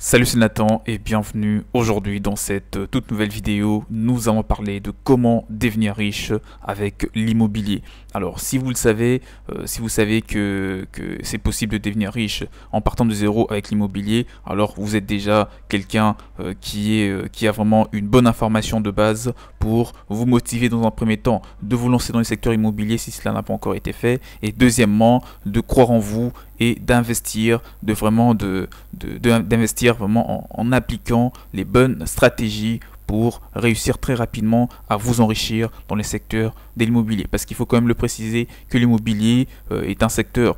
Salut, c'est Nathan et bienvenue aujourd'hui dans cette toute nouvelle vidéo. Nous allons parler de comment devenir riche avec l'immobilier. Alors si vous le savez, si vous savez que c'est possible de devenir riche en partant de zéro avec l'immobilier, alors vous êtes déjà quelqu'un qui a vraiment une bonne information de base pour vous motiver dans un premier temps de vous lancer dans le secteur immobilier si cela n'a pas encore été fait, et deuxièmement de croire en vous et d'investir, d'investir vraiment en appliquant les bonnes stratégies pour réussir très rapidement à vous enrichir dans les secteurs de l'immobilier. Parce qu'il faut quand même le préciser que l'immobilier est un secteur,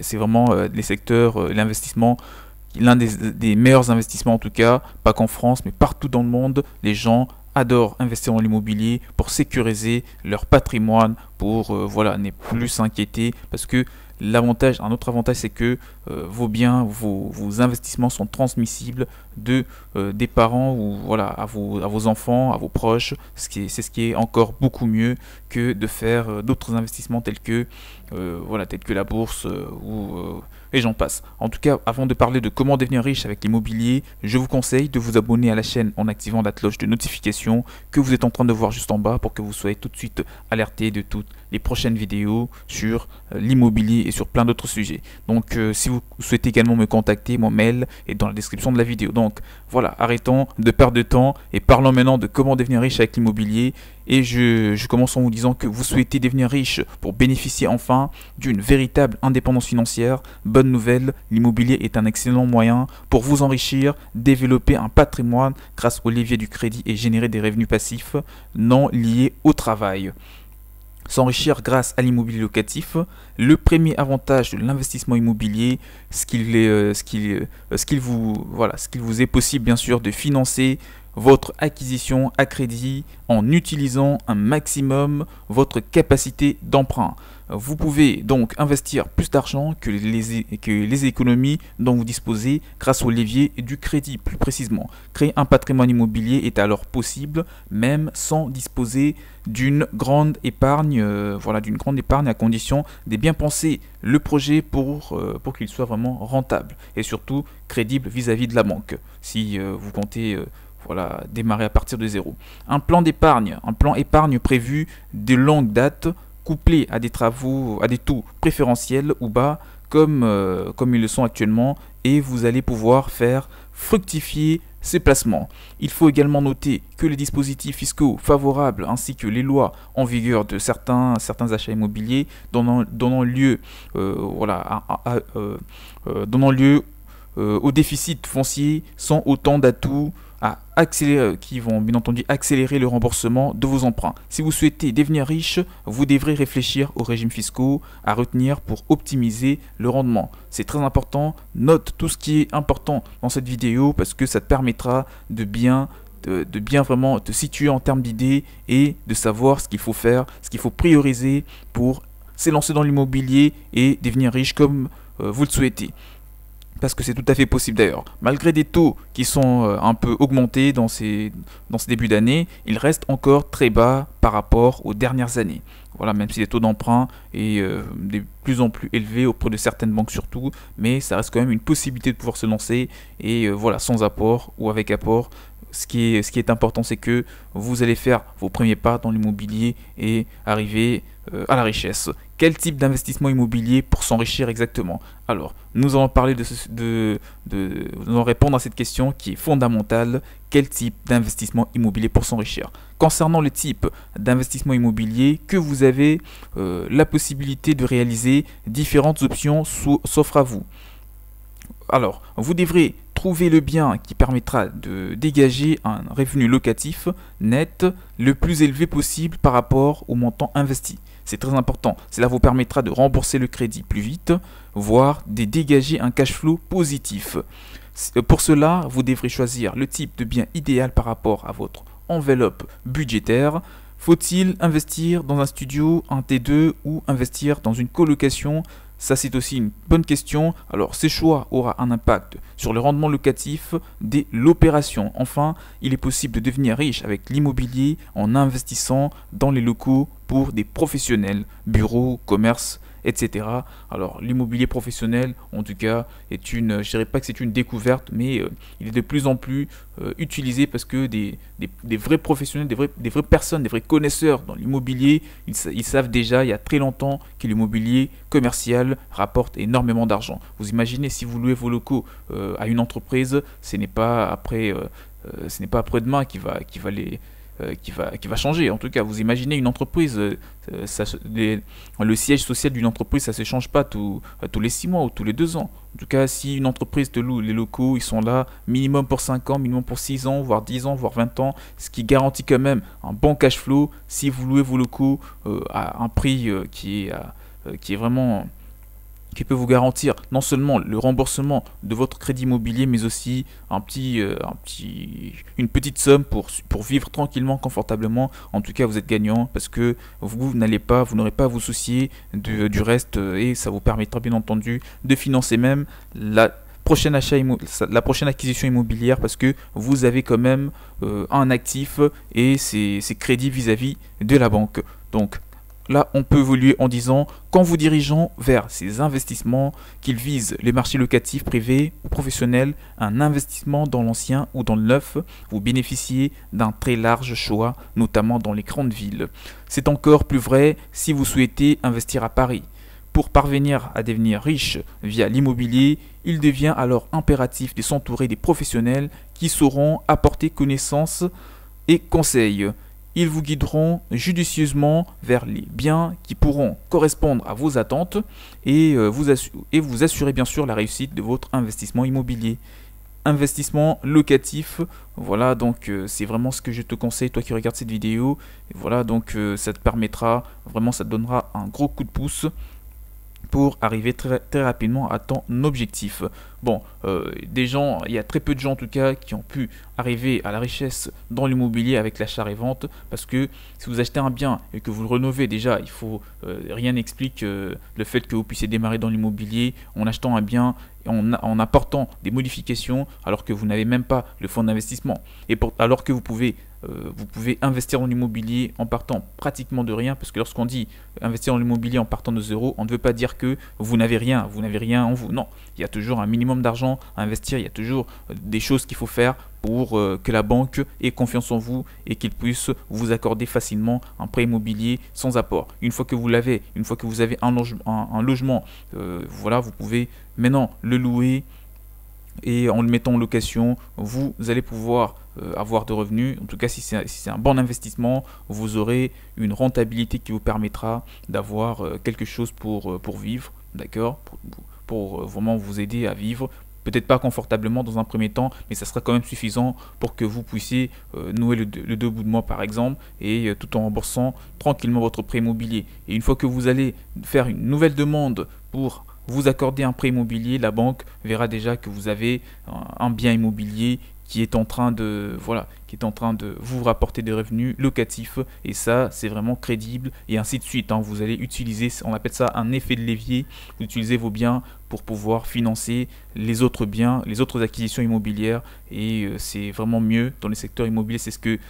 c'est vraiment les secteurs, l'investissement, l'un des meilleurs investissements en tout cas, pas qu'en France, mais partout dans le monde, les gens adorent investir dans l'immobilier pour sécuriser leur patrimoine, pour voilà, ne plus s'inquiéter, parce que un autre avantage, c'est que vos biens, vos investissements sont transmissibles des parents ou voilà à vos enfants, à vos proches. C'est ce qui est encore beaucoup mieux que de faire d'autres investissements tels que la bourse et j'en passe. En tout cas, avant de parler de comment devenir riche avec l'immobilier, je vous conseille de vous abonner à la chaîne en activant la cloche de notification que vous êtes en train de voir juste en bas pour que vous soyez tout de suite alerté de toutes les prochaines vidéos sur l'immobilier et sur plein d'autres sujets. Donc si vous souhaitez également me contacter, mon mail est dans la description de la vidéo. Donc voilà, arrêtons de perdre de temps et parlons maintenant de comment devenir riche avec l'immobilier. Et je commence en vous disant que vous souhaitez devenir riche pour bénéficier enfin d'une véritable indépendance financière. Bonne nouvelle, l'immobilier est un excellent moyen pour vous enrichir, développer un patrimoine grâce au levier du crédit et générer des revenus passifs non liés au travail. S'enrichir grâce à l'immobilier locatif, le premier avantage de l'investissement immobilier, ce qu'il vous est possible bien sûr de financer votre acquisition à crédit en utilisant un maximum votre capacité d'emprunt. Vous pouvez donc investir plus d'argent que les économies dont vous disposez grâce au levier du crédit. Plus précisément, créer un patrimoine immobilier est alors possible même sans disposer d'une grande épargne, à condition de bien penser le projet pour qu'il soit vraiment rentable et surtout crédible vis-à-vis de la banque si vous comptez démarrer à partir de zéro. Un plan épargne prévu de longue date, couplé à des taux préférentiels ou bas comme ils le sont actuellement, et vous allez pouvoir faire fructifier ces placements. Il faut également noter que les dispositifs fiscaux favorables ainsi que les lois en vigueur de certains achats immobiliers donnant lieu au déficit foncier sont autant d'atouts qui vont bien entendu accélérer le remboursement de vos emprunts. Si vous souhaitez devenir riche, vous devrez réfléchir aux régimes fiscaux à retenir pour optimiser le rendement. C'est très important, note tout ce qui est important dans cette vidéo parce que ça te permettra de bien vraiment te situer en termes d'idées et de savoir ce qu'il faut faire, ce qu'il faut prioriser pour s'élancer dans l'immobilier et devenir riche comme vous le souhaitez. Parce que c'est tout à fait possible d'ailleurs. Malgré des taux qui sont un peu augmentés dans ces débuts d'année, ils restent encore très bas par rapport aux dernières années. Voilà, même si les taux d'emprunt est de plus en plus élevés auprès de certaines banques surtout, mais ça reste quand même une possibilité de pouvoir se lancer et sans apport ou avec apport. Ce qui est important, c'est que vous allez faire vos premiers pas dans l'immobilier et arriver à la richesse. Quel type d'investissement immobilier pour s'enrichir exactement? Alors, nous allons parler nous allons répondre à cette question qui est fondamentale. Quel type d'investissement immobilier pour s'enrichir? Concernant le type d'investissement immobilier que vous avez la possibilité de réaliser, différentes options s'offrent à vous. Alors, vous devrez trouver le bien qui permettra de dégager un revenu locatif net le plus élevé possible par rapport au montant investi. C'est très important. Cela vous permettra de rembourser le crédit plus vite, voire de dégager un cash flow positif. Pour cela, vous devrez choisir le type de bien idéal par rapport à votre enveloppe budgétaire. Faut-il investir dans un studio, un T2 ou investir dans une colocation? Ça, c'est aussi une bonne question. Alors, ces choix auront un impact sur le rendement locatif de l'opération. Enfin, il est possible de devenir riche avec l'immobilier en investissant dans les locaux pour des professionnels, bureaux, commerces etc. Alors l'immobilier professionnel, en tout cas, je dirais pas que c'est une découverte, mais il est de plus en plus utilisé parce que des vrais professionnels, des vraies personnes, des vrais connaisseurs dans l'immobilier, ils savent déjà il y a très longtemps que l'immobilier commercial rapporte énormément d'argent. Vous imaginez si vous louez vos locaux à une entreprise, ce n'est pas après-demain qui va changer. En tout cas, vous imaginez une entreprise, le siège social d'une entreprise, ça ne se change pas tous les 6 mois ou tous les 2 ans. En tout cas, si une entreprise te loue les locaux, ils sont là minimum pour 5 ans, minimum pour 6 ans, voire 10 ans, voire 20 ans, ce qui garantit quand même un bon cash flow si vous louez vos locaux à un prix qui est vraiment qui peut vous garantir non seulement le remboursement de votre crédit immobilier, mais aussi une petite somme pour vivre tranquillement, confortablement. En tout cas, vous êtes gagnant parce que vous n'aurez pas à vous soucier du reste et ça vous permettra bien entendu de financer même la prochaine acquisition immobilière parce que vous avez quand même un actif et c'est crédit vis-à-vis de la banque. Donc, là, on peut évoluer en disant, qu'en vous dirigeant vers ces investissements, qu'ils visent les marchés locatifs privés ou professionnels, un investissement dans l'ancien ou dans le neuf, vous bénéficiez d'un très large choix, notamment dans les grandes villes. C'est encore plus vrai si vous souhaitez investir à Paris. Pour parvenir à devenir riche via l'immobilier, il devient alors impératif de s'entourer des professionnels qui sauront apporter connaissances et conseils. Ils vous guideront judicieusement vers les biens qui pourront correspondre à vos attentes et vous assurer bien sûr la réussite de votre investissement immobilier. Investissement locatif, voilà donc c'est vraiment ce que je te conseille toi qui regardes cette vidéo. Et voilà donc ça te permettra, vraiment ça te donnera un gros coup de pouce pour arriver très rapidement à ton objectif. Bon, il y a très peu de gens en tout cas qui ont pu arriver à la richesse dans l'immobilier avec l'achat-revente parce que si vous achetez un bien et que vous le rénovez déjà, rien n'explique le fait que vous puissiez démarrer dans l'immobilier en achetant un bien et en apportant des modifications alors que vous n'avez même pas le fonds d'investissement alors que vous pouvez investir dans l'immobilier en partant pratiquement de rien, parce que lorsqu'on dit investir dans l'immobilier en partant de zéro, on ne veut pas dire que vous n'avez rien en vous. Non, il y a toujours un minimum d'argent à investir, il y a toujours des choses qu'il faut faire pour que la banque ait confiance en vous et qu'il puisse vous accorder facilement un prêt immobilier sans apport. Une fois que vous avez un logement, voilà, vous pouvez maintenant le louer et en le mettant en location, vous allez pouvoir avoir de revenus. En tout cas, si c'est un bon investissement, vous aurez une rentabilité qui vous permettra d'avoir quelque chose pour vivre, d'accord, pour vraiment vous aider à vivre. Peut-être pas confortablement dans un premier temps, mais ça sera quand même suffisant pour que vous puissiez nouer le 2 bouts de mois par exemple, et tout en remboursant tranquillement votre prêt immobilier. Et une fois que vous allez faire une nouvelle demande pour vous accorder un prêt immobilier, la banque verra déjà que vous avez un bien immobilier qui est en train de vous rapporter des revenus locatifs, et ça c'est vraiment crédible, et ainsi de suite. Vous allez utiliser, on appelle ça un effet de levier, vous utilisez vos biens pour pouvoir financer les autres biens, les autres acquisitions immobilières, et c'est vraiment mieux dans les secteurs immobiliers. C'est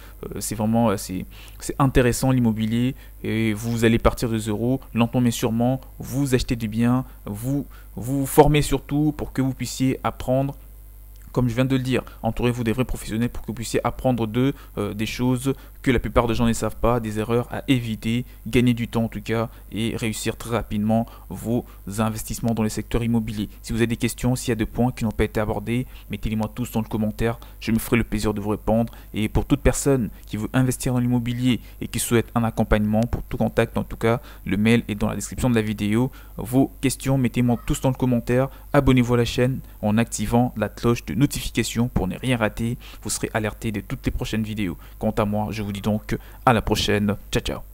intéressant l'immobilier, et vous allez partir de zéro, lentement mais sûrement, vous achetez des biens, vous formez surtout pour que vous puissiez apprendre. Comme je viens de le dire, entourez-vous des vrais professionnels pour que vous puissiez apprendre des choses que la plupart des gens ne savent pas, des erreurs à éviter, gagner du temps en tout cas et réussir très rapidement vos investissements dans les secteurs immobiliers. Si vous avez des questions, s'il y a des points qui n'ont pas été abordés, mettez-les-moi tous dans le commentaire, je me ferai le plaisir de vous répondre. Et pour toute personne qui veut investir dans l'immobilier et qui souhaite un accompagnement, pour tout contact en tout cas, le mail est dans la description de la vidéo. Vos questions, mettez-moi tous dans le commentaire, abonnez-vous à la chaîne en activant la cloche de notification pour ne rien rater, vous serez alerté de toutes les prochaines vidéos. Quant à moi, je vous dis donc à la prochaine, ciao ciao.